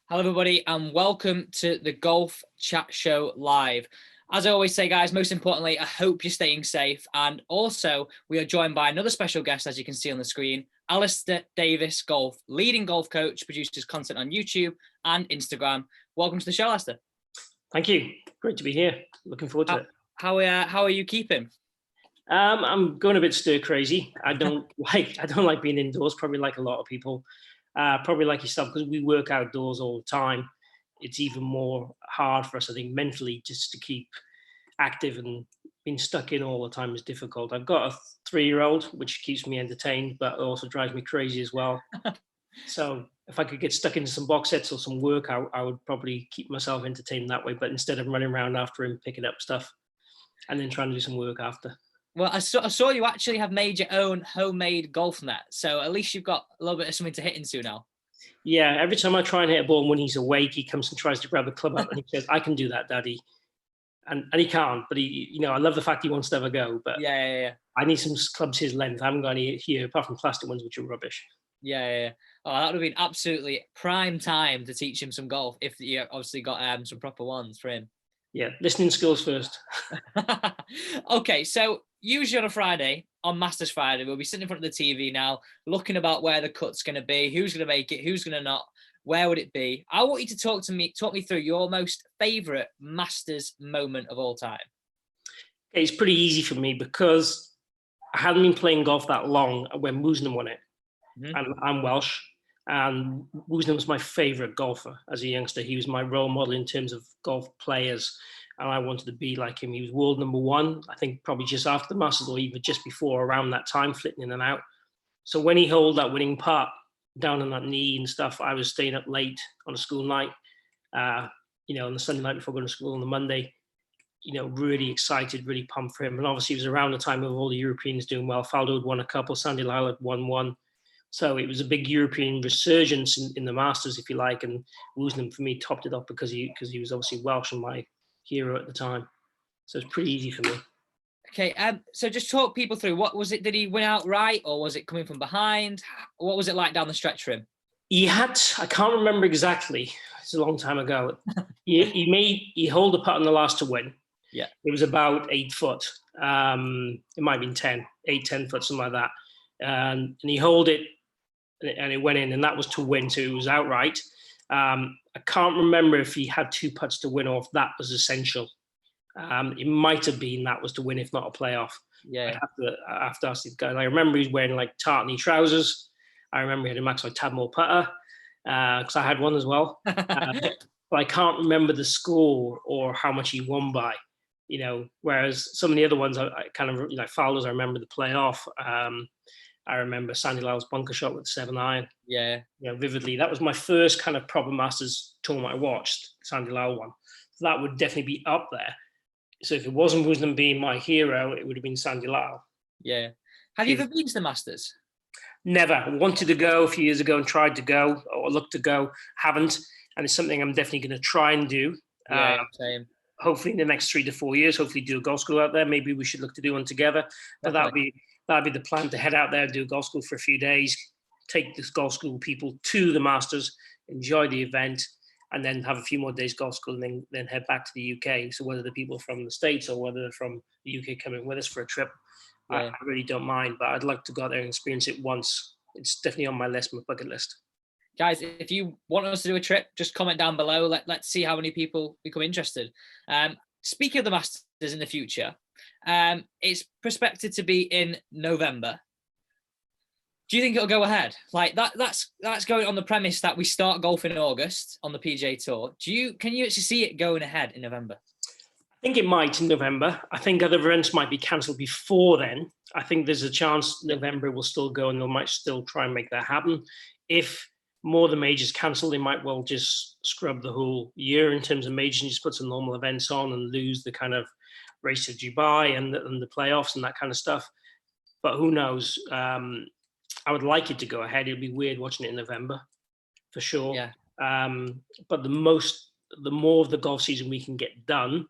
Hello, everybody, and welcome to the Golf Chat Show Live. As I always say, guys, most importantly, I hope you're staying safe. And also, we are joined by another special guest, as you can see on the screen, Alistair Davies, leading golf coach, produces content on YouTube and Instagram. Welcome to the show, Alistair. Thank you. Great to be here. Looking forward to it. How are you keeping? I'm going a bit stir crazy. I don't like being indoors. Probably like a lot of people. Probably like yourself, because we work outdoors all the time. It's even more hard for us, I think, mentally, just to keep active, and being stuck in all the time is difficult. I've got a 3-year-old, which keeps me entertained, but also drives me crazy as well. So if I could get stuck into some box sets or some work, I would probably keep myself entertained that way. But instead of running around after him, picking up stuff and then trying to do some work after. Well, I saw you actually have made your own homemade golf net. So at least you've got a little bit of something to hit into now. Yeah, every time I try and hit a ball when he's awake, he comes and tries to grab the club up and he says, "I can do that, Daddy." And he can't, but he, I love the fact he wants to have a go. But yeah. I need some clubs his length. I haven't got any here, apart from plastic ones, which are rubbish. Yeah. Oh, that would have been absolutely prime time to teach him some golf if you obviously got some proper ones for him. Yeah, listening skills first. Okay, so usually on a Friday, on Masters Friday, we'll be sitting in front of the TV now, looking about where the cut's going to be, who's going to make it, who's going to not, where would it be? I want you to talk me through your most favourite Masters moment of all time. It's pretty easy for me because I hadn't been playing golf that long when Woosnam won it. Mm-hmm. And I'm Welsh, and Woosnam was my favourite golfer as a youngster. He was my role model in terms of golf players, and I wanted to be like him. He was world number one, I think probably just after the Masters or even just before, around that time, flitting in and out. So when he held that winning putt down on that knee and stuff, I was staying up late on a school night, on the Sunday night before going to school on the Monday, really excited, really pumped for him. And obviously it was around the time of all the Europeans doing well. Faldo had won a couple, Sandy Lyle had won one. So it was a big European resurgence in the Masters, if you like, and Woosnam for me topped it up because he was obviously Welsh and my hero at the time. So it's pretty easy for me. Okay, so just talk people through, what was it? Did he win outright, or was it coming from behind? What was it like down the stretch for him? I can't remember exactly. It's a long time ago. he held a putt on the last to win. Yeah. It was about 8 foot. It might have been 10 foot, something like that. And he held it, and it went in, and that was to win, so it was outright. I can't remember if he had 2 putts to win or if that was essential. It might have been that was to win, if not a playoff. Yeah. I have to ask the guy. I remember he was wearing like tartany trousers. I remember he had a Maxwell Tadmore putter because I had one as well. But I can't remember the score or how much he won by. Whereas some of the other ones, I kind of like Fowler's. I remember the playoff. I remember Sandy Lyle's bunker shot with the 7-iron. Yeah. Vividly. That was my first kind of proper Masters tournament I watched, Sandy Lyle one. So that would definitely be up there. So if it wasn't Woosnam being my hero, it would have been Sandy Lyle. Yeah. Have you ever been to the Masters? Never. I wanted to go a few years ago and tried to go, or looked to go, haven't. And it's something I'm definitely going to try and do. Yeah, same. Hopefully in the next 3 to 4 years, hopefully do a golf school out there. Maybe we should look to do one together. But that'd be the plan, to head out there, do a golf school for a few days, take this golf school people to the Masters, enjoy the event, and then have a few more days golf school, and then head back to the UK. So whether the people from the States or whether they're from the UK coming with us for a trip, I really don't mind. But I'd like to go out there and experience it once. It's definitely on my list, my bucket list. Guys, if you want us to do a trip, just comment down below. Let's see how many people become interested. Speaking of the Masters in the future, it's prospected to be in November. Do you think it'll go ahead? Like that's going on the premise that we start golf in August on the PGA Tour. Can you actually see it going ahead in November? I think it might in November. I think other events might be cancelled before then. I think there's a chance November will still go, and they might still try and make that happen. If more of the majors cancel, they might well just scrub the whole year in terms of majors and just put some normal events on and lose the kind of race to Dubai and the playoffs and that kind of stuff. But who knows? I would like it to go ahead. It'd be weird watching it in November, for sure. Yeah. But the more of the golf season we can get done,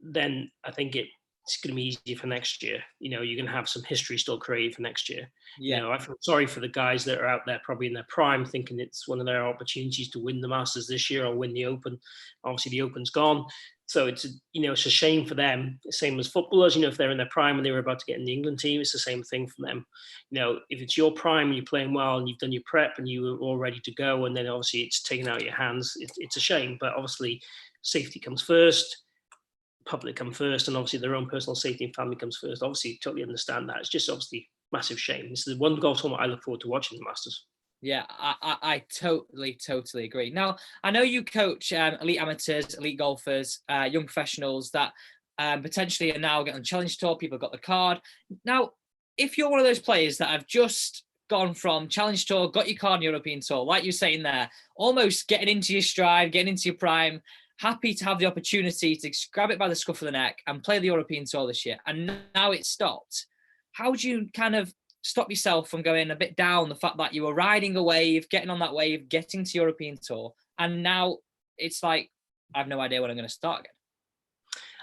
then I think it it's going to be easier for next year. You're going to have some history still created for next year. Yeah. I feel sorry for the guys that are out there probably in their prime thinking it's one of their opportunities to win the Masters this year or win the Open. Obviously the Open's gone. So it's a shame for them. Same as footballers, if they're in their prime and they were about to get in the England team, it's the same thing for them. If it's your prime and you're playing well and you've done your prep and you were all ready to go, and then obviously it's taken out of your hands, it's a shame. But obviously safety comes first, public come first, and obviously their own personal safety and family comes first. Obviously, totally understand that. It's just obviously massive shame. This is the one golf tournament I look forward to watching, the Masters. Yeah, I totally agree. Now, I know you coach elite amateurs, elite golfers, young professionals that potentially are now getting on the Challenge Tour. People got the card. Now, if you're one of those players that have just gone from Challenge Tour, got your card on European Tour, like you're saying there, almost getting into your stride, getting into your prime, happy to have the opportunity to grab it by the scruff of the neck and play the European Tour this year, and now it's stopped. How do you kind of stop yourself from going a bit down the fact that you were riding a wave, getting on that wave, getting to European Tour, and now it's like, I have no idea when I'm going to start again?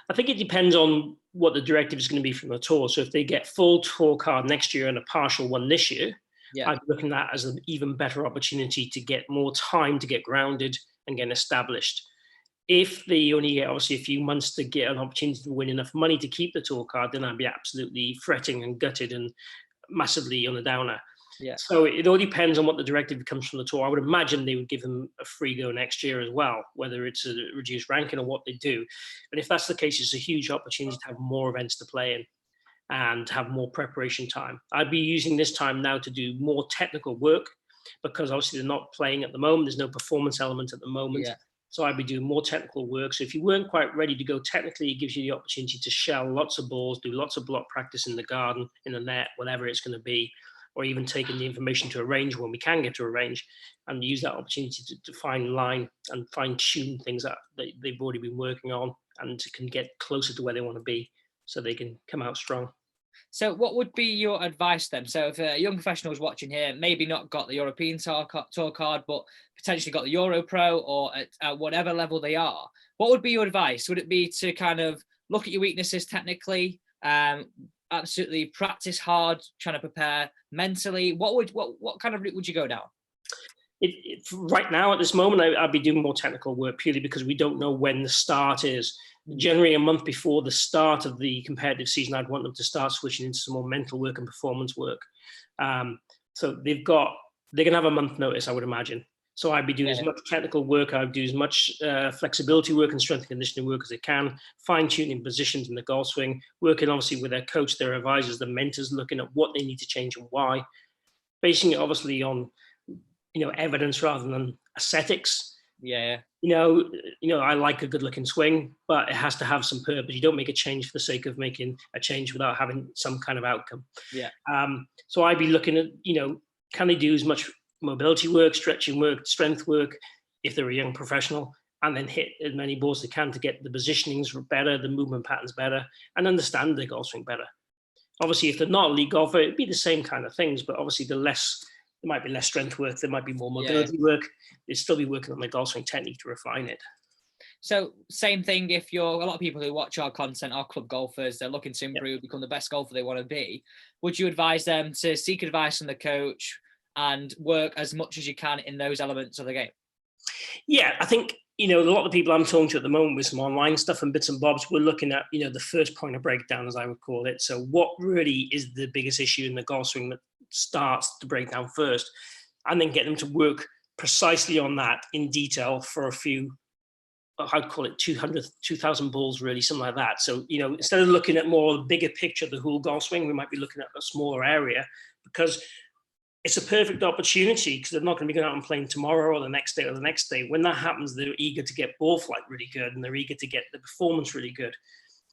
I think it depends on what the directive is going to be from the tour. So if they get full tour card next year and a partial one this year, yeah, I'd be looking at that as an even better opportunity to get more time to get grounded and get established. If they only get obviously a few months to get an opportunity to win enough money to keep the tour card, then I'd be absolutely fretting and gutted and massively on the downer. Yeah. So it all depends on what the directive comes from the tour. I would imagine they would give them a free go next year as well, whether it's a reduced ranking or what they do. And if that's the case, it's a huge opportunity to have more events to play in and have more preparation time. I'd be using this time now to do more technical work because obviously they're not playing at the moment. There's no performance element at the moment. Yeah. So I'd be doing more technical work. So if you weren't quite ready to go technically, it gives you the opportunity to shell lots of balls, do lots of block practice in the garden, in the net, whatever it's going to be, or even taking the information to a range when we can get to a range, and use that opportunity to fine line and fine tune things that they've already been working on and can get closer to where they want to be so they can come out strong. So what would be your advice then? So if a young professional is watching here, maybe not got the European Tour card, but potentially got the Euro Pro or at whatever level they are, what would be your advice? Would it be to kind of look at your weaknesses technically, absolutely practice hard, trying to prepare mentally? What kind of route would you go down? Right now, at this moment, I'd be doing more technical work purely because we don't know when the start is. Generally, a month before the start of the competitive season, I'd want them to start switching into some more mental work and performance work. So they're going to have a month notice, I would imagine. So I'd be doing as much technical work, I'd do as much flexibility work and strength and conditioning work as I can, fine-tuning positions in the golf swing, working obviously with their coach, their advisors, the mentors, looking at what they need to change and why, basing it obviously on evidence rather than aesthetics. Yeah. I like a good-looking swing, but it has to have some purpose. You don't make a change for the sake of making a change without having some kind of outcome. Yeah. So I'd be looking at, can they do as much mobility work, stretching work, strength work, if they're a young professional, and then hit as many balls as they can to get the positionings better, the movement patterns better, and understand the golf swing better. Obviously, if they're not a elite golfer, it'd be the same kind of things, but obviously there might be less strength work, there might be more mobility work. They'd still be working on the golf swing technique to refine it. So same thing, if you're a lot of people who watch our content, our club golfers, they're looking to improve, become the best golfer they want to be. Would you advise them to seek advice from the coach and work as much as you can in those elements of the game? Yeah, I think, a lot of the people I'm talking to at the moment with some online stuff and bits and bobs, we're looking at, the first point of breakdown, as I would call it. So what really is the biggest issue in the golf swing that starts to break down first, and then get them to work precisely on that in detail for a few, I'd call it 2,000 balls, really, something like that. So, instead of looking at more the bigger picture of the whole golf swing, we might be looking at a smaller area, because it's a perfect opportunity, because they're not going to be going out and playing tomorrow or the next day or the next day. When that happens, they're eager to get ball flight really good and they're eager to get the performance really good.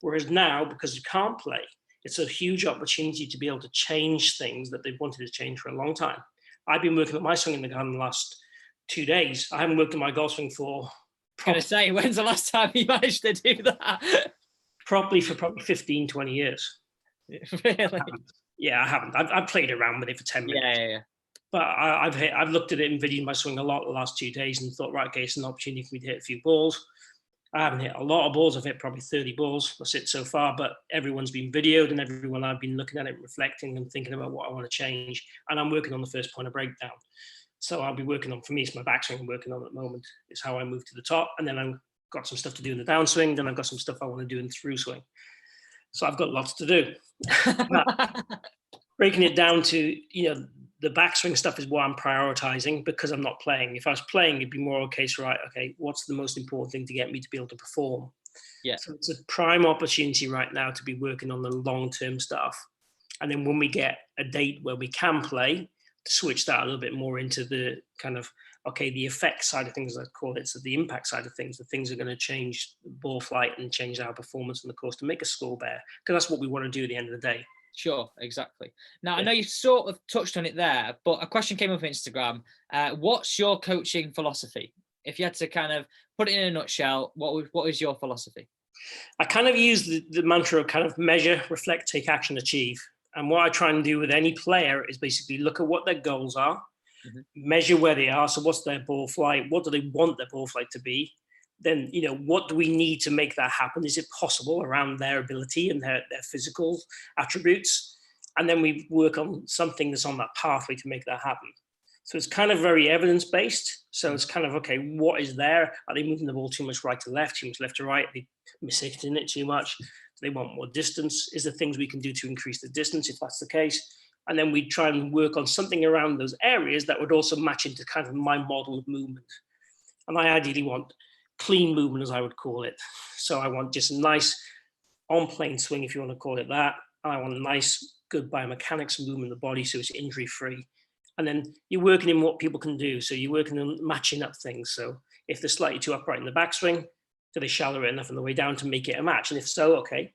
Whereas now, because you can't play, it's a huge opportunity to be able to change things that they've wanted to change for a long time. I've been working on my swing in the garden the last 2 days. I haven't worked on my golf swing for... When's the last time you managed to do that? Probably 15, 20 years. Really? I haven't. I've played around with it for 10 minutes. Yeah. But I've looked at it and videoed my swing a lot the last 2 days and thought, right, okay, it's an opportunity for me to hit a few balls. I haven't hit a lot of balls. I've hit probably 30 balls. That's it so far. But everyone's been videoed, and everyone I've been looking at it, reflecting and thinking about what I want to change. And I'm working on the first point of breakdown. So I'll be working on, for me, it's my backswing I'm working on at the moment. It's how I move to the top. And then I've got some stuff to do in the downswing. Then I've got some stuff I want to do in the through swing. So I've got lots to do. Breaking it down to, the backswing stuff is what I'm prioritizing because I'm not playing. If I was playing, it'd be more a case, right, okay, what's the most important thing to get me to be able to perform? Yeah. So it's a prime opportunity right now to be working on the long-term stuff. And then when we get a date where we can play, to switch that a little bit more into the kind of, okay, the effect side of things, I call it, so the impact side of things, the things are going to change ball flight and change our performance on the course to make a score better, because that's what we want to do at the end of the day. Sure, exactly. Now, I know you sort of touched on it there, but a question came up on Instagram. What's your coaching philosophy? If you had to kind of put it in a nutshell, what is your philosophy? I kind of use the mantra of kind of measure, reflect, take action, achieve. And what I try and do with any player is basically look at what their goals are, measure where they are. So what's their ball flight? What do they want their ball flight to be? Then, what do we need to make that happen? Is it possible around their ability and their physical attributes? And then we work on something that's on that pathway to make that happen. So it's kind of very evidence-based. So it's kind of, okay, what is there? Are they moving the ball too much right to left, too much left to right? Are they mishitting it too much? Do they want more distance? Is there things we can do to increase the distance if that's the case? And then we try and work on something around those areas that would also match into kind of my model of movement. And I ideally want clean movement, as I would call it. So I want just a nice on-plane swing, if you want to call it that. And I want a nice, good biomechanics movement of the body so it's injury-free. And then you're working in what people can do. So you're working on matching up things. So if they're slightly too upright in the backswing, do they shallow it enough on the way down to make it a match? And if so, okay,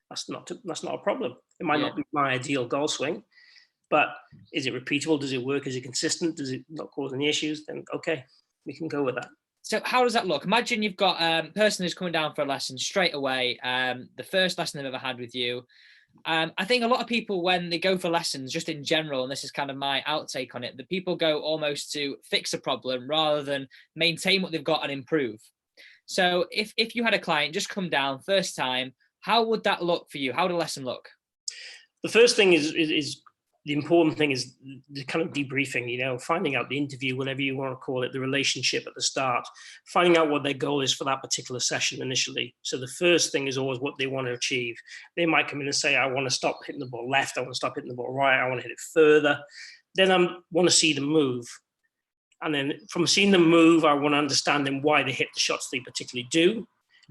that's not a problem. It might not be my ideal golf swing, but is it repeatable? Does it work? Is it consistent? Does it not cause any issues? Then okay, we can go with that. So how does that look? Imagine you've got a person who's coming down for a lesson straight away, the first lesson they've ever had with you. I think a lot of people, when they go for lessons, just in general, and this is kind of my outtake on it, the people go almost to fix a problem rather than maintain what they've got and improve. So if you had a client just come down first time, how would that look for you? How would a lesson look? The first thing is the important thing is the kind of debriefing, finding out the interview, whatever you want to call it, the relationship at the start, finding out what their goal is for that particular session initially. So the first thing is always what they want to achieve. They might come in and say, I want to stop hitting the ball left. I want to stop hitting the ball right. I want to hit it further. Then I want to see them move. And then from seeing them move, I want to understand then why they hit the shots they particularly do.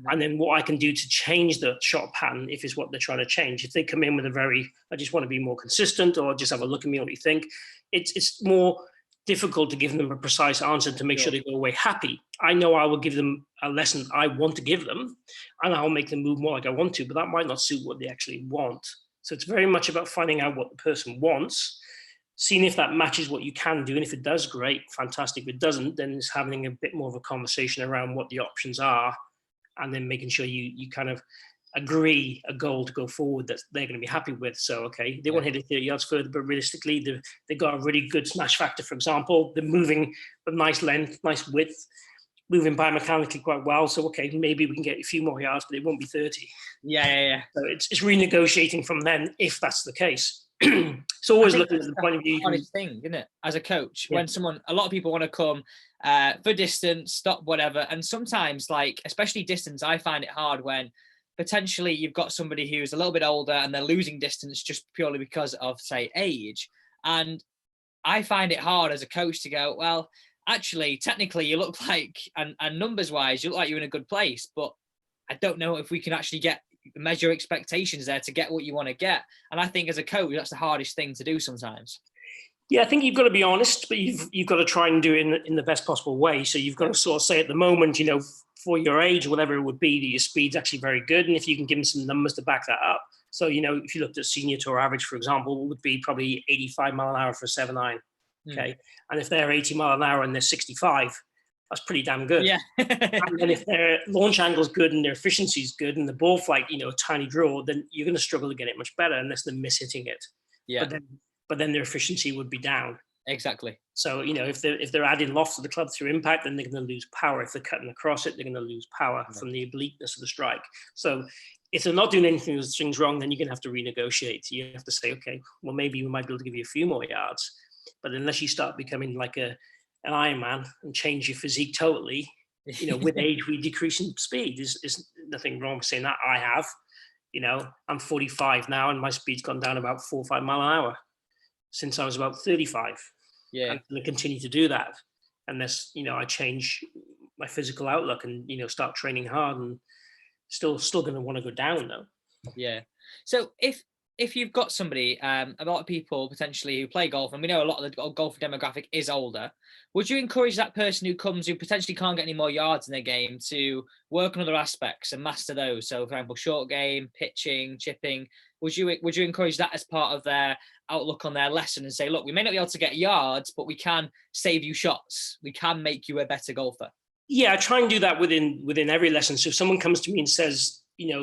And then what I can do to change the shot pattern if it's what they're trying to change. If they come in with I just want to be more consistent, or just have a look at me, what do you think? It's more difficult to give them a precise answer to make sure they go away happy. I know I will give them a lesson I want to give them, and I'll make them move more like I want to, but that might not suit what they actually want. So it's very much about finding out what the person wants, seeing if that matches what you can do. And if it does, great, fantastic. If it doesn't, then it's having a bit more of a conversation around what the options are, and then making sure you kind of agree a goal to go forward that they're going to be happy with. So, okay, they want to hit it 30 yards further, but realistically, they've got a really good smash factor, for example. They're moving with nice length, nice width, moving biomechanically quite well. So, okay, maybe we can get a few more yards, but it won't be 30. Yeah. So it's renegotiating from then, if that's the case. It's always looking at the point of view. Honest thing, isn't it? As a coach, when a lot of people want to come for distance, stop, whatever, and sometimes, like especially distance, I find it hard when potentially you've got somebody who's a little bit older and they're losing distance just purely because of, say, age, and I find it hard as a coach to go, well, actually, technically, you look like, and numbers wise, you look like you're in a good place, but I don't know if we can actually measure expectations there to get what you want to get. And I think as a coach, that's the hardest thing to do sometimes. Yeah, I think you've got to be honest, but you've got to try and do it in the best possible way. So you've got to sort of say at the moment, for your age, whatever it would be, that your speed's actually very good. And if you can give them some numbers to back that up. So, if you looked at senior tour average, for example, it would be probably 85 mile an hour for a 7-9. Okay. And if they're 80 mile an hour and they're 65, that's pretty damn good. Yeah. And then if their launch angle is good and their efficiency is good and the ball flight, a tiny draw, then you're going to struggle to get it much better unless they're mishitting it. Yeah. But then their efficiency would be down. Exactly. So, if they're adding loft to the club through impact, then they're going to lose power. If they're cutting across it, they're going to lose power from the obliqueness of the strike. So if they're not doing anything with strings wrong, then you're going to have to renegotiate. You have to say, okay, well, maybe we might be able to give you a few more yards. But unless you start becoming like an Iron Man and change your physique totally, with age, we decrease in speed. There's nothing wrong with saying that. I have. I'm 45 now, and my speed's gone down about 4 or 5 miles an hour since I was about 35. Yeah. I'm going to continue to do that unless, I change my physical outlook and, start training hard, and still going to want to go down though. Yeah. So if you've got somebody, a lot of people potentially who play golf, and we know a lot of the golf demographic is older, would you encourage that person who comes, who potentially can't get any more yards in their game, to work on other aspects and master those? So, for example, short game, pitching, chipping. Would you encourage that as part of their outlook on their lesson, and say, look, we may not be able to get yards, but we can save you shots. We can make you a better golfer. Yeah, I try and do that within every lesson. So if someone comes to me and says,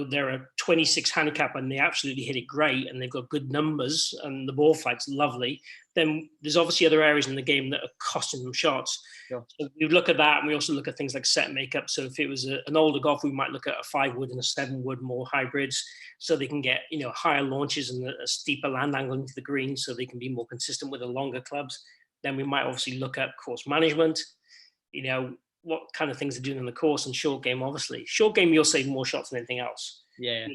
they're a 26 handicap and they absolutely hit it great and they've got good numbers and the ball flight's lovely, then there's obviously other areas in the game that are costing them shots. Sure. So we look at that, and we also look at things like set makeup. So if it was an older golfer, we might look at a 5-wood and a 7-wood, more hybrids, so they can get higher launches and a steeper land angle into the green, so they can be more consistent with the longer clubs. Then we might obviously look at course management, what kind of things they're doing in the course, and short game. Obviously, short game, you'll save more shots than anything else. Yeah.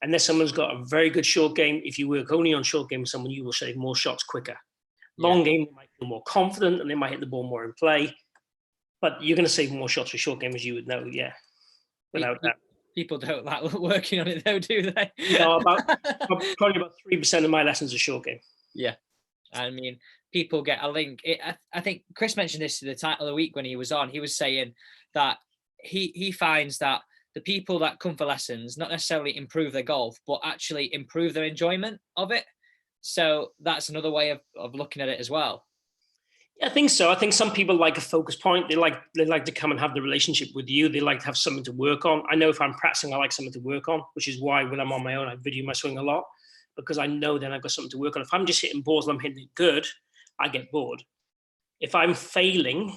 Unless someone's got a very good short game, if you work only on short game with someone, you will save more shots quicker. Long game, they might feel more confident and they might hit the ball more in play, but you're going to save more shots with short game, as you would know. Yeah, without that. People don't like working on it though, do they? Probably about 3% of my lessons are short game. Yeah. I mean, people get a link. I think Chris mentioned this to the title of the week when he was on. He was saying that he finds that the people that come for lessons not necessarily improve their golf, but actually improve their enjoyment of it. So that's another way of looking at it as well. Yeah, I think so. I think some people like a focus point. They like to come and have the relationship with you. They like to have something to work on. I know if I'm practicing, I like something to work on, which is why when I'm on my own, I video my swing a lot, because I know then I've got something to work on. If I'm just hitting balls and I'm hitting it good, I get bored. If I'm failing,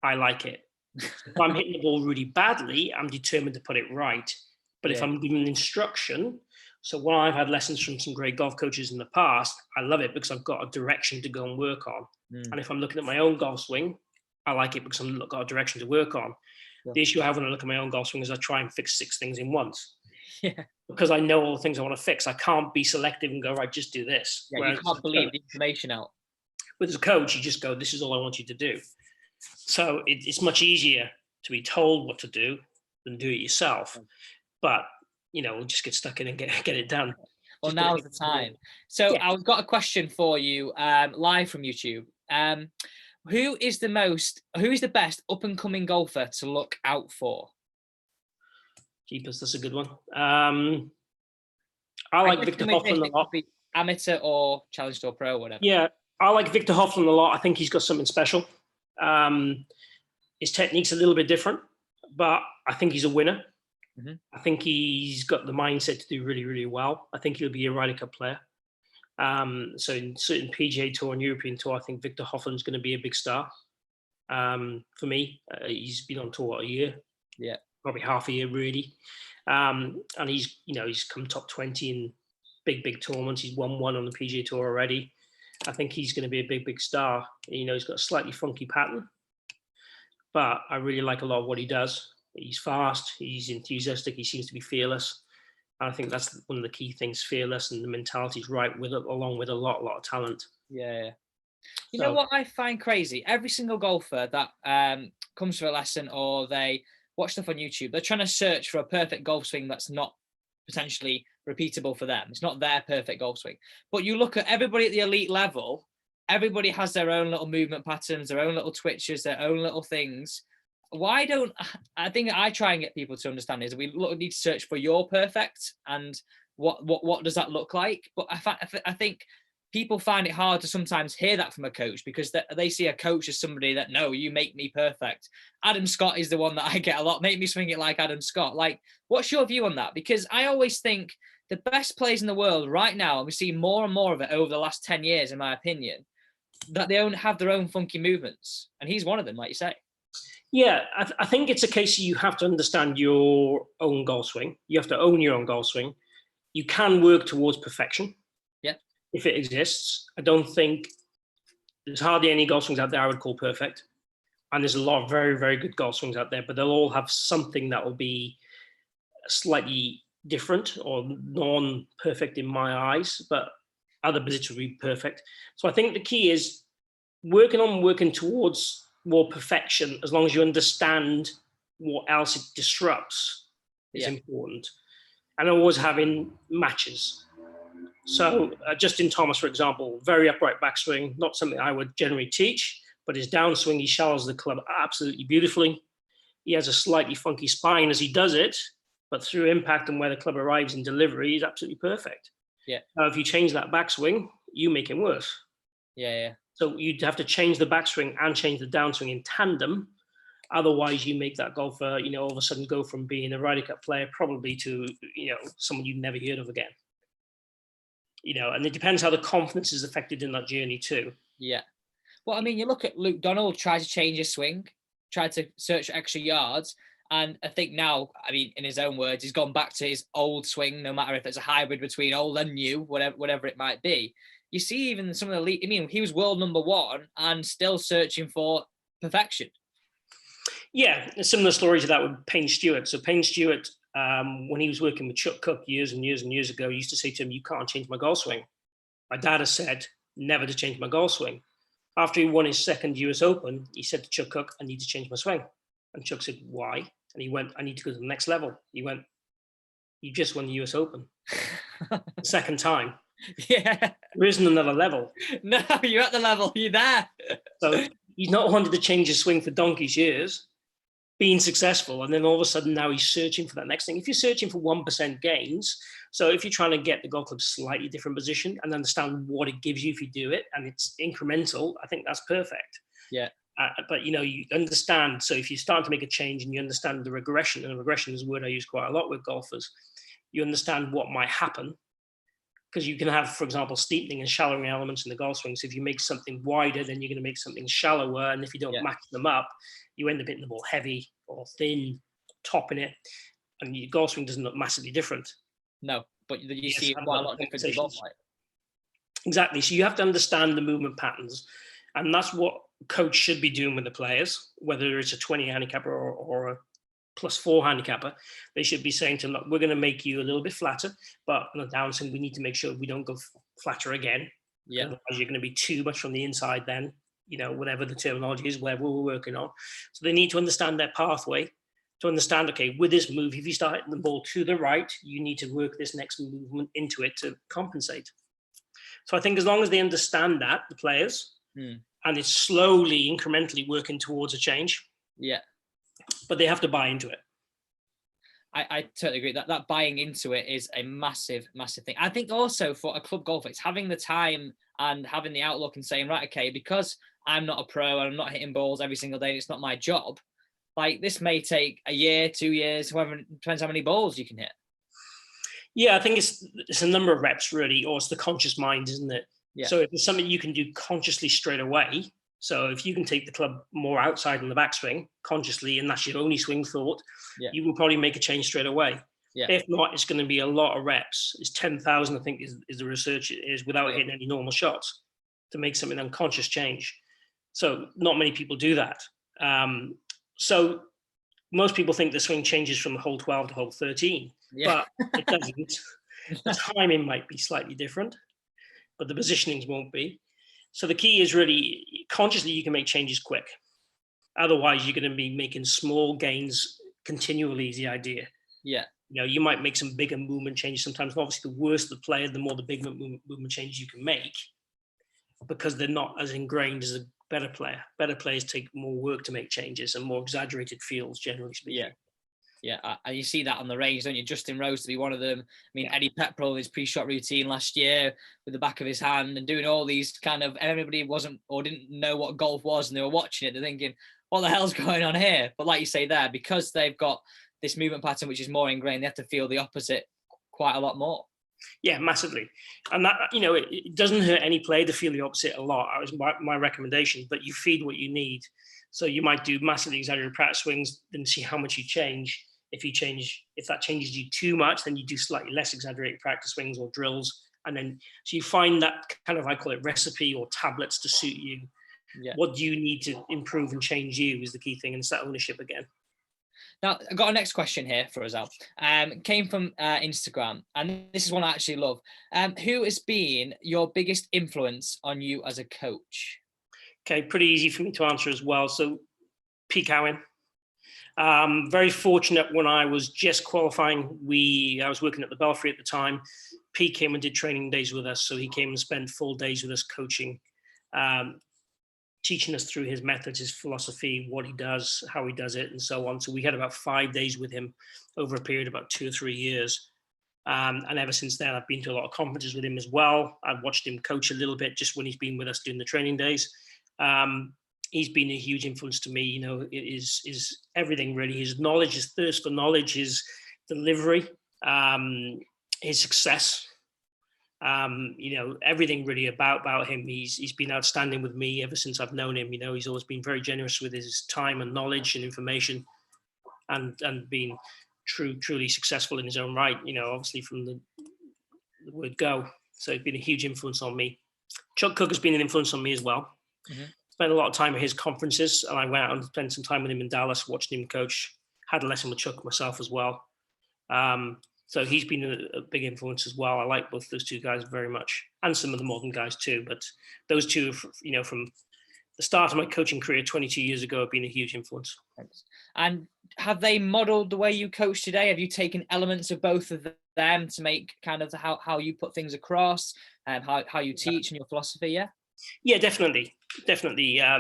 I like it. If I'm hitting the ball really badly, I'm determined to put it right. But if I'm giving instruction, so when I've had lessons from some great golf coaches in the past, I love it because I've got a direction to go and work on. And if I'm looking at my own golf swing, I like it because I've got a direction to work on. Yeah. The issue I have when I look at my own golf swing is I try and fix 6 things in once. Yeah. Because I know all the things I want to fix. I can't be selective and go, right, just do this. Yeah, you can't believe the information out. With a coach, you just go, this is all I want you to do. So it's much easier to be told what to do than do it yourself. But, we'll just get stuck in and get it done. Well, now's the time. So yeah. I've got a question for you live from YouTube. Who is the best up and coming golfer to look out for? Jeepers, that's a good one. I like Victor Hovland a lot. Amateur or Challenge Tour Pro, whatever. Yeah, I like Victor Hovland a lot. I think he's got something special. His technique's a little bit different, but I think he's a winner. Mm-hmm. I think he's got the mindset to do really, really well. I think he'll be a Ryder Cup player. So in certain PGA Tour and European Tour, I think Victor Hovland's going to be a big star. For me, he's been on tour a year. Yeah. Probably half a year, really. And he's come top 20 in big tournaments. He's won one on the PGA Tour already. I think he's going to be a big star. He's got a slightly funky pattern, but I really like a lot of what he does. He's fast, he's enthusiastic, he seems to be fearless. I think that's one of the key things, fearless, and the mentality's right with it, along with a lot of talent. Yeah. You know what I find crazy? Every single golfer that comes for a lesson or they watch stuff on YouTube, they're trying to search for a perfect golf swing that's not potentially repeatable for them. It's not their perfect golf swing. But you look at everybody at the elite level, everybody has their own little movement patterns, their own little twitches, their own little things. I think I try and get people to understand is we need to search for your perfect and what does that look like? But I think people find it hard to sometimes hear that from a coach because they see a coach as somebody that, no, you make me perfect. Adam Scott is the one that I get a lot. Make me swing it like Adam Scott. Like, what's your view on that? Because I always think the best players in the world right now, and we see more and more of it over the last 10 years, in my opinion, that they have their own funky movements, and he's one of them, like you say. Yeah, I think it's a case you have to understand your own golf swing. You have to own your own golf swing. You can work towards perfection. Yeah. If it exists. I don't think there's hardly any golf swings out there I would call perfect. And there's a lot of very, very good golf swings out there, but they'll all have something that will be slightly different or non-perfect in my eyes, but other positions will be perfect. So I think the key is working towards more perfection, as long as you understand what else it disrupts is important. And always having matches. So Justin Thomas, for example, very upright backswing, not something I would generally teach, but his downswing, he shallows the club absolutely beautifully. He has a slightly funky spine as he does it, but through impact and where the club arrives in delivery, he's absolutely perfect. Yeah. Now, if you change that backswing, you make him worse. Yeah. So you'd have to change the backswing and change the downswing in tandem. Otherwise, you make that golfer, all of a sudden go from being a Ryder Cup player probably to, someone you've never heard of again. And it depends how the confidence is affected in that journey too. Yeah. Well, I mean, you look at Luke Donald, tried to change his swing, tried to search extra yards. And I think now, I mean, in his own words, he's gone back to his old swing, no matter if it's a hybrid between old and new, whatever it might be. You see even some of the elite, I mean, he was world number one and still searching for perfection. Yeah, a similar story to that with Payne Stewart. So Payne Stewart, when he was working with Chuck Cook years and years and years ago, he used to say to him, "You can't change my golf swing." My dad has said never to change my golf swing. After he won his second US Open, he said to Chuck Cook, "I need to change my swing." And Chuck said, "Why?" And he went, "I need to go to the next level." He went, "You just won the US Open." The second time. Yeah. There isn't another level. No, you're at the level. You're there. So he's not wanted to change his swing for donkey's years, being successful, and then all of a sudden now he's searching for that next thing. If you're searching for 1% gains, so if you're trying to get the golf club slightly different position and understand what it gives you if you do it, and it's incremental, I think that's perfect. Yeah. But you understand, so if you start to make a change and you understand the regression, and regression is a word I use quite a lot with golfers, you understand what might happen. Because you can have, for example, steepening and shallowing elements in the golf swing. So if you make something wider, then you're going to make something shallower. And if you don't match them up, you end up hitting the ball heavy or thin, topping it. And your golf swing doesn't look massively different. No, but you see quite a lot of different results. Exactly. So you have to understand the movement patterns. And that's what coach should be doing with the players, whether it's a 20 handicapper or a +4 handicapper. They should be saying to them, "Look, we're going to make you a little bit flatter, but on the downswing, we need to make sure we don't go flatter again. Yeah. Otherwise, you're going to be too much from the inside then, whatever the terminology is, whatever we're working on." So they need to understand their pathway to understand, okay, with this move, if you start hitting the ball to the right, you need to work this next movement into it to compensate. So I think as long as they understand that, the players, and it's slowly, incrementally working towards a change. Yeah. But they have to buy into it. I totally agree. That buying into it is a massive, massive thing. I think also for a club golfer, it's having the time and having the outlook and saying, right, okay, because I'm not a pro and I'm not hitting balls every single day, it's not my job. Like, this may take a year, 2 years, however, depends how many balls you can hit. Yeah, I think it's a number of reps really, or it's the conscious mind, isn't it? Yeah. So if it's something you can do consciously straight away, so if you can take the club more outside in the backswing consciously, and that's your only swing thought, you will probably make a change straight away. Yeah. If not, it's going to be a lot of reps. It's 10,000, I think, is the research is without hitting any normal shots to make something unconscious change. So not many people do that. So most people think the swing changes from hole 12 to hole 13, but it doesn't. The timing might be slightly different, but the positionings won't be. So the key is really consciously you can make changes quick. Otherwise, you're going to be making small gains continually is the idea. Yeah. You might make some bigger movement changes sometimes. And obviously, the worse the player, the more the big movement changes you can make, because they're not as ingrained as a better player. Better players take more work to make changes and more exaggerated feels, generally speaking. Yeah. Yeah, and you see that on the range, don't you? Justin Rose to be one of them. I mean, Eddie Pepperell, his pre-shot routine last year with the back of his hand and doing all these kind of, everybody wasn't or didn't know what golf was and they were watching it. They're thinking, what the hell's going on here? But like you say there, because they've got this movement pattern, which is more ingrained, they have to feel the opposite quite a lot more. Yeah, massively. And that, it doesn't hurt any player to feel the opposite a lot. That was my recommendation, but you feed what you need. So you might do massively exaggerated practice swings, then see how much you change. If that changes you too much, then you do slightly less exaggerated practice swings or drills. And then, so you find that kind of, I call it recipe or tablets to suit you. Yeah. What do you need to improve and change you is the key thing. And it's that ownership again. Now, I've got a next question here for us, Al. Came from Instagram, and this is one I actually love. Who has been your biggest influence on you as a coach? Okay, pretty easy for me to answer as well. So, Pete Cowan. Very fortunate when I was just qualifying. I was working at the Belfry at the time. Pete came and did training days with us. So he came and spent full days with us coaching, teaching us through his methods, his philosophy, what he does, how he does it, and so on. So we had about 5 days with him over a period of about 2 or 3 years. And ever since then, I've been to a lot of conferences with him as well. I've watched him coach a little bit just when he's been with us doing the training days. He's been a huge influence to me. It is everything really. His knowledge, his thirst for knowledge, his delivery, his success. Everything really about him. He's been outstanding with me ever since I've known him. He's always been very generous with his time and knowledge and information, and been truly successful in his own right. Obviously from the word go. So he's been a huge influence on me. Chuck Cook has been an influence on me as well. Mm-hmm. Spent a lot of time at his conferences, and I went out and spent some time with him in Dallas, watching him coach. Had a lesson with Chuck myself as well. So he's been a big influence as well. I like both those two guys very much, and some of the modern guys too. But those two, from the start of my coaching career 22 years ago, have been a huge influence. And have they modeled the way you coach today? Have you taken elements of both of them to make kind of how you put things across, and how you teach and your philosophy? Yeah, definitely. I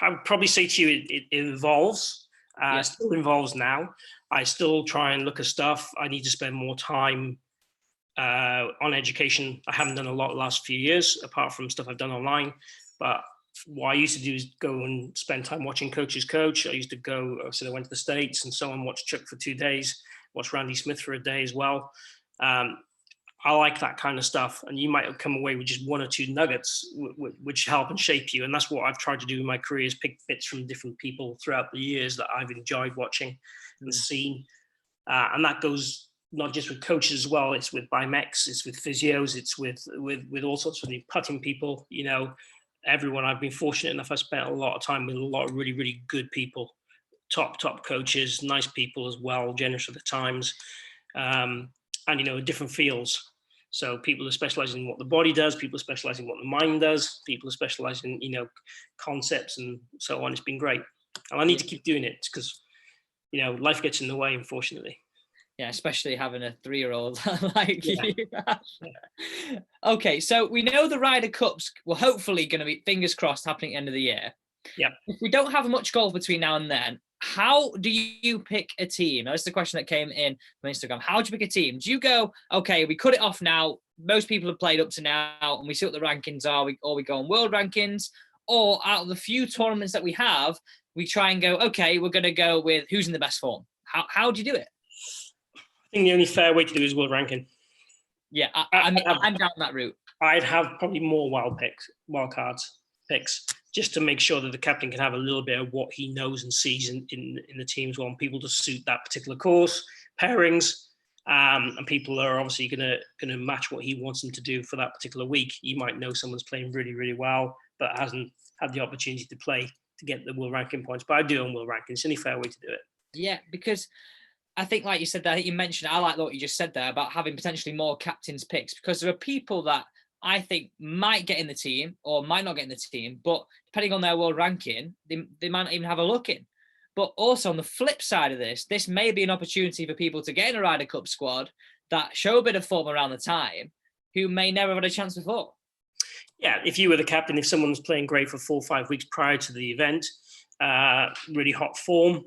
would probably say to you, it evolves. It still involves now. I still try and look at stuff. I need to spend more time on education. I haven't done a lot the last few years, apart from stuff I've done online. But what I used to do is go and spend time watching coaches coach. I used to go, so I went to the States and so on, watch Chuck for 2 days, watch Randy Smith for a day as well. I like that kind of stuff. And you might come away with just 1 or 2 nuggets which help and shape you. And that's what I've tried to do in my career, is pick bits from different people throughout the years that I've enjoyed watching and seen. And that goes not just with coaches as well. It's with BIMEX, it's with physios, it's with all sorts of the putting people, everyone. I've been fortunate enough. I spent a lot of time with a lot of really, really good people, top coaches, nice people as well, generous with the times, and, different fields. So people are specializing in what the body does, people are specializing in what the mind does, people are specializing in, concepts and so on. It's been great. And I need to keep doing it because, life gets in the way, unfortunately. Yeah, especially having a 3-year-old like you. Okay, so we know the Ryder Cups will hopefully going to be, fingers crossed, happening at the end of the year. Yeah. If we don't have much golf between now and then, how do you pick a team? That's the question that came in from Instagram. How do you pick a team? Do you go, okay, we cut it off now, most people have played up to now, and we see what the rankings are, or we go on world rankings, or out of the few tournaments that we have, we try and go, okay, we're going to go with who's in the best form. How do you do it? I think the only fair way to do is world ranking. Yeah, I'm down that route. I'd have probably more wild cards picks, just to make sure that the captain can have a little bit of what he knows and sees in the teams, well, people to suit that particular course, pairings, and people are obviously going to match what he wants them to do for that particular week. You might know someone's playing really, really well, but hasn't had the opportunity to play to get the world ranking points. But I do on world ranking. It's the only fair way to do it. Yeah, because I think, like you said there, you mentioned, I like what you just said there about having potentially more captain's picks, because there are people that I think might get in the team or might not get in the team, but depending on their world ranking, they might not even have a look in. But also on the flip side of this may be an opportunity for people to get in a Ryder Cup squad that show a bit of form around the time, who may never have had a chance before. Yeah, if you were the captain, if someone was playing great for 4 or 5 weeks prior to the event, really hot form,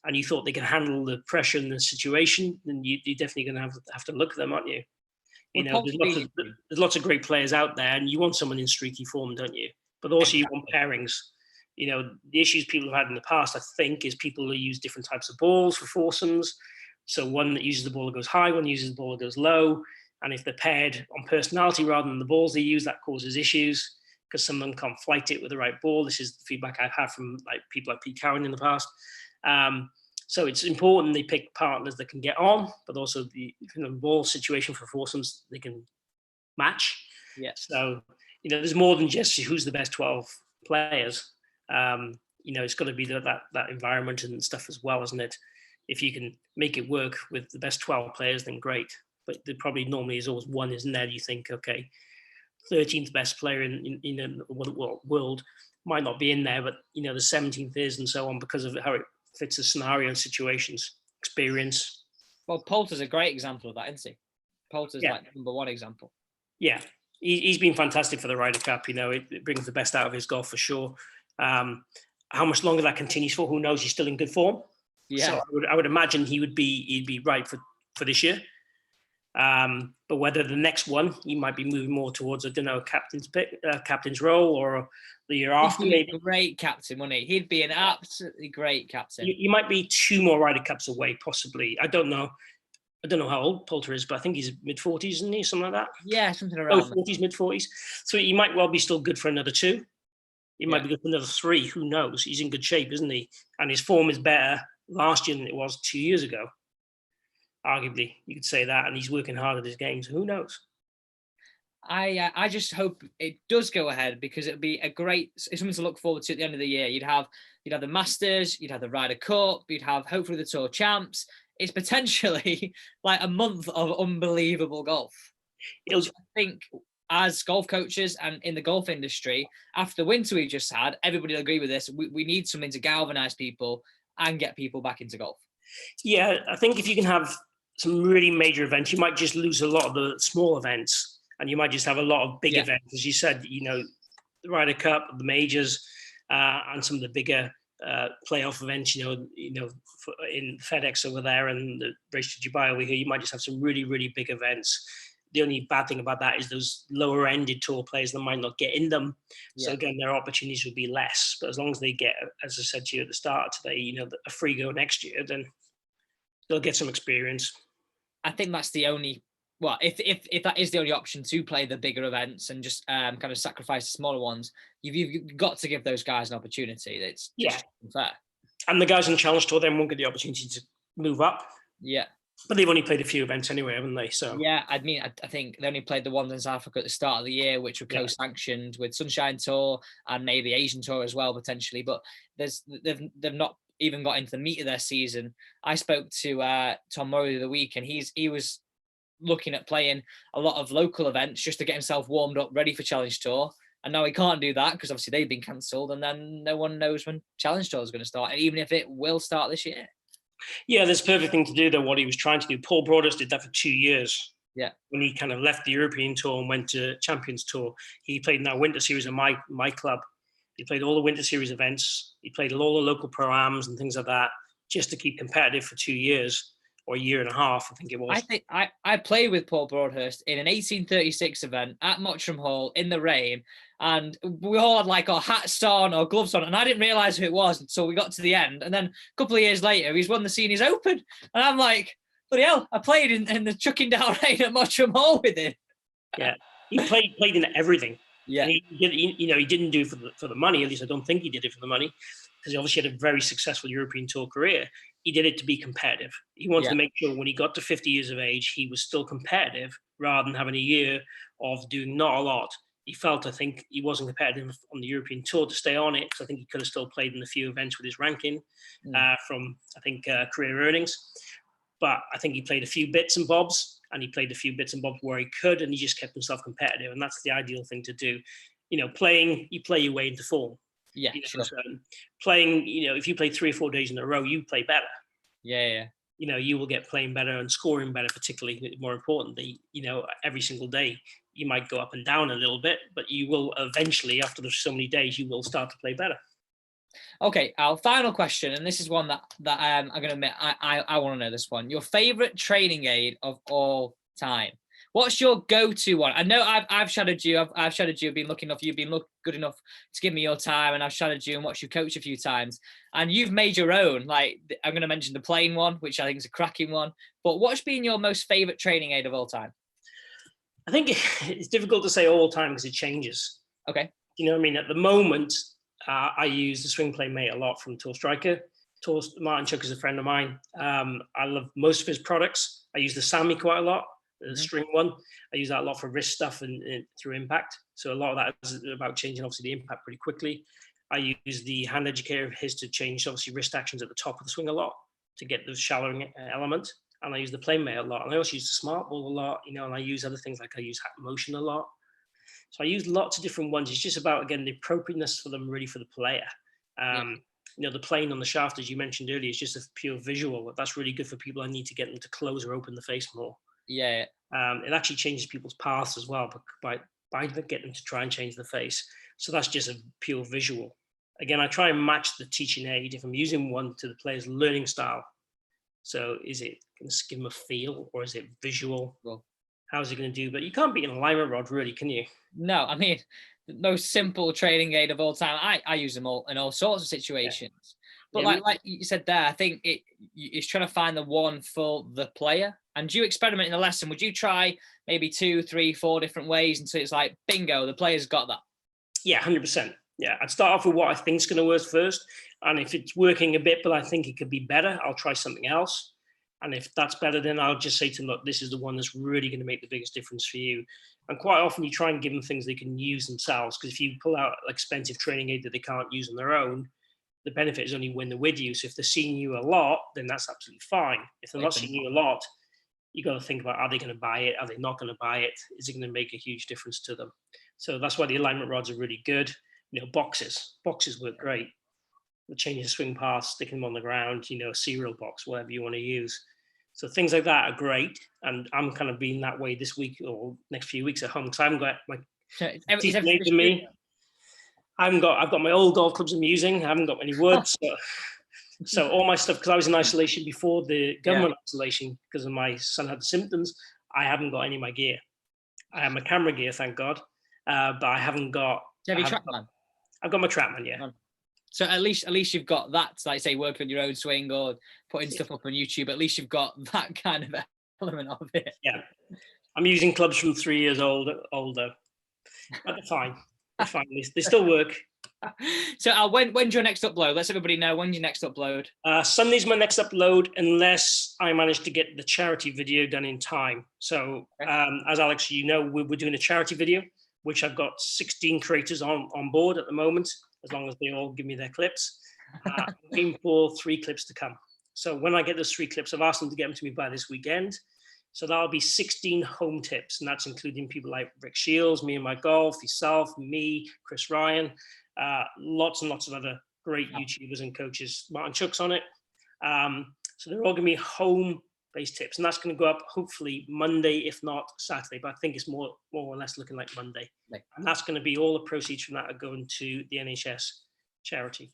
and you thought they could handle the pressure and the situation, then you're definitely going to have to look at them, aren't you? There's lots of great players out there, and you want someone in streaky form, don't you? But also you want pairings. The issues people have had in the past, I think, is people who use different types of balls for foursomes. So one that uses the ball that goes high, one uses the ball that goes low. And if they're paired on personality rather than the balls they use, that causes issues because some of them can't flight it with the right ball. This is the feedback I've had from like people like Pete Cowan in the past. So it's important they pick partners that can get on, but also the ball situation for foursomes they can match. Yes. So, there's more than just who's the best 12 players. It's got to be that environment and stuff as well, isn't it? If you can make it work with the best 12 players, then great. But there probably normally is always one, isn't there? You think, okay, 13th best player in the world might not be in there, but the 17th is, and so on, because of how it fits the scenario and situations, experience. Well, Poulter's a great example of that, isn't he? Poulter's like number one example. Yeah, he's been fantastic for the Ryder Cup. It brings the best out of his golf for sure. How much longer that continues for, who knows? He's still in good form. Yeah. So I would imagine he'd be right for this year. But whether the next one, he might be moving more towards, I don't know, captain's role, or the year after. He'd be a great captain, wouldn't he? He'd be an absolutely great captain. You might be 2 more Ryder Cups away, possibly. I don't know how old Poulter is, but I think he's mid-40s, isn't he? Something like that. Yeah, something around. 40s, mid-40s. So he might well be still good for another 2. He might be good for another 3. Who knows? He's in good shape, isn't he? And his form is better last year than it was 2 years ago. Arguably, you could say that, and he's working hard at his games. Who knows? I just hope it does go ahead, because it'd be it's something to look forward to at the end of the year. You'd have the Masters, you'd have the Ryder Cup, you'd have hopefully the Tour Champs. It's potentially like a month of unbelievable golf. I think as golf coaches and in the golf industry, after the winter we just had, everybody will agree with this. We need something to galvanize people and get people back into golf. Yeah, I think if you can have some really major events, you might just lose a lot of the small events, and you might just have a lot of big events, as you said. The Ryder Cup, the majors, and some of the bigger playoff events. In FedEx over there and the Race to Dubai over here, you might just have some really, really big events. The only bad thing about that is those lower-ended tour players that might not get in them. Yeah. So again, their opportunities will be less. But as long as they get, as I said to you at the start today, a free go next year, then they'll get some experience. I think that's the only. Well, if that is the only option, to play the bigger events and just kind of sacrifice the smaller ones, you've got to give those guys an opportunity. It's just unfair. And the guys on the Challenge Tour then won't get the opportunity to move up. Yeah. But they've only played a few events anyway, haven't they? So yeah, I think they only played the ones in South Africa at the start of the year, which were co-sanctioned with Sunshine Tour and maybe Asian Tour as well potentially. But they've not even got into the meat of their season. I spoke to Tom Murray the other week, and he was looking at playing a lot of local events just to get himself warmed up, ready for Challenge Tour. And now he can't do that because obviously they've been cancelled, and then no one knows when Challenge Tour is going to start, and even if it will start this year. Yeah, there's a perfect thing to do, though, what he was trying to do. Paul Broadus did that for 2 years. Yeah. When he kind of left the European Tour and went to Champions Tour, he played in that Winter Series of my club. He played all the Winter Series events. He played all the local pro-ams and things like that, just to keep competitive for 2 years, or a year and a half, I think it was. I played with Paul Broadhurst in an 1836 event at Mottram Hall in the rain, and we all had like our hats on or gloves on, and I didn't realise who it was until we got to the end. And then a couple of years later, he's won the Seniors Open, and I'm like, bloody hell, I played in the chucking down rain at Mottram Hall with him. Yeah, he played in everything. Yeah, he didn't do it for the money. At least I don't think he did it for the money, because he obviously had a very successful European Tour career. He did it to be competitive. He wanted to make sure when he got to 50 years of age, he was still competitive rather than having a year of doing not a lot. He felt, I think, he wasn't competitive on the European Tour to stay on it, because I think he could have still played in a few events with his ranking from, I think, career earnings. But I think he played a few bits and bobs, and he played a few bits and bobs where he could, and he just kept himself competitive. And that's the ideal thing to do. You play your way into form. Yeah, sure. So playing, if you play 3 or 4 days in a row, you play better. Yeah. You will get playing better and scoring better, particularly more importantly, every single day. You might go up and down a little bit, but you will eventually, after so many days, you will start to play better. Okay, our final question, and this is one that I'm going to admit, I want to know this one. Your favorite training aid of all time? What's your go-to one? I know I've shadowed you. I've shadowed you. I've been lucky enough. You've been good enough to give me your time, and I've shadowed you and watched you coach a few times. And you've made your own. Like, I'm going to mention the Payne one, which I think is a cracking one. But what's been your most favorite training aid of all time? I think it's difficult to say all the time because it changes. Okay. You know what I mean? At the moment, I use the swing play mate a lot from Tour Striker. Martin Chuck is a friend of mine. I love most of his products. I use the Sammy quite a lot, the string one. I use that a lot for wrist stuff and through impact. So a lot of that is about changing, obviously, the impact pretty quickly. I use the hand educator of his to change, obviously, wrist actions at the top of the swing a lot to get the shallowing element. And I use the plane mate a lot. And I also use the smart ball a lot, you know, and I use other things like I use hat motion a lot. So I use lots of different ones. It's just about, again, the appropriateness for them really for the player. You know, the plane on the shaft, as you mentioned earlier, is just a pure visual. That's really good for people. I need to get them to close or open the face more. Yeah. It actually changes people's paths as well by getting them to try and change the face. So that's just a pure visual. Again, I try and match the teaching aid if I'm using one to the player's learning style. So is it going to give them a feel or is it visual? Well, how's it going to do? But you can't beat an alignment rod, really, can you? No, I mean, the most simple training aid of all time. I use them all in all sorts of situations. Yeah. But like you said there, I think it's trying to find the one for the player. And you experiment in a lesson. Would you try maybe 2, 3, 4 different ways until it's like, bingo, the player's got that? Yeah, 100%. Yeah, I'd start off with what I think is going to work first. And if it's working a bit, but I think it could be better, I'll try something else. And if that's better, then I'll just say to them, look, this is the one that's really going to make the biggest difference for you. And quite often you try and give them things they can use themselves. Because if you pull out an expensive training aid that they can't use on their own, the benefit is only when they're with you. So if they're seeing you a lot, then that's absolutely fine. If they're not seeing you a lot, you got to think about, are they going to buy it? Are they not going to buy it? Is it going to make a huge difference to them? So that's why the alignment rods are really good. You know, boxes work great. The changing swing paths, sticking them on the ground, you know, a serial box, whatever you want to use. So things like that are great. And I'm kind of being that way this week or next few weeks at home because I haven't got my teeth made to me. I've got my old golf clubs I'm using. I haven't got any wood. So all my stuff, because I was in isolation before the government isolation because of my son had the symptoms, I haven't got any of my gear. I have my camera gear, thank God. But I haven't got... Do you have your TrackMan? I've got my TrackMan, yeah. So at least you've got that, like say, working on your own swing or putting stuff up on YouTube. At least you've got that kind of element of it. Yeah, I'm using clubs from 3 years older, but they're fine. They're fine. They still work. So when's your next upload? Let's everybody know when's your next upload. Sunday's my next upload, unless I manage to get the charity video done in time. So as Alex, you know, we're doing a charity video, which I've got 16 creators on board at the moment, as long as they all give me their clips. I'm aiming for 3 clips to come. So when I get those 3 clips, I've asked them to get them to me by this weekend. So that'll be 16 home tips, and that's including people like Rick Shields, Me and My Golf, yourself, me, Chris Ryan, lots and lots of other great YouTubers and coaches. Martin Chuck's on it. So they're all going to be home-based tips, and that's going to go up hopefully Monday, if not Saturday. But I think it's more or less looking like Monday. Right. And that's going to be all the proceeds from that are going to the NHS charity.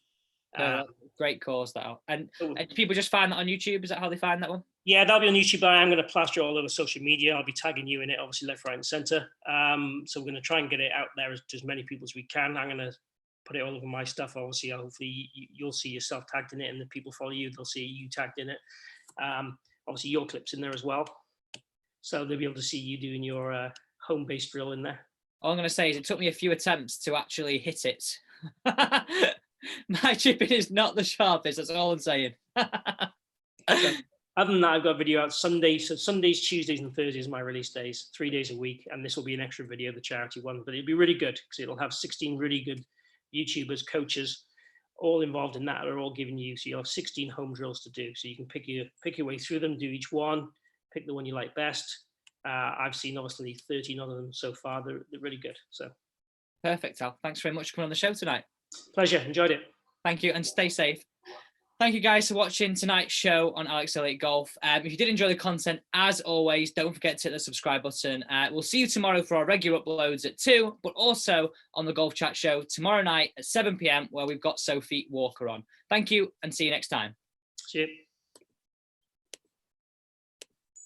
Great cause that. And people just find that on YouTube? Is that how they find that one? Yeah, that'll be on YouTube. But I am going to plaster it all over social media. I'll be tagging you in it, obviously left, right, and center. So we're going to try and get it out there to as many people as we can. I'm going to put it all over my stuff. Obviously, hopefully you'll see yourself tagged in it, and the people follow you, they'll see you tagged in it. Obviously, your clip's in there as well. So they'll be able to see you doing your home-based drill in there. All I'm going to say is it took me a few attempts to actually hit it. My chipping is not the sharpest, that's all I'm saying. Other than that, I've got a video out Sunday. So Sundays, Tuesdays, and Thursdays are my release days, 3 days a week. And this will be an extra video, the charity one. But it'll be really good because it'll have 16 really good YouTubers, coaches, all involved in that. Are all giving you, so you'll have 16 home drills to do. So you can pick your way through them, do each one, pick the one you like best. I've seen obviously 13 of them so far. They're really good. So perfect, Al. Thanks very much for coming on the show tonight. Pleasure. Enjoyed it. Thank you, and stay safe. Thank you guys for watching tonight's show on Alex Elliott Golf. If you did enjoy the content, as always, don't forget to hit the subscribe button. We'll see you tomorrow for our regular uploads at 2, but also on the Golf Chat Show tomorrow night at 7 p.m, where we've got Sophie Walker on. Thank you, and see you next time. See you.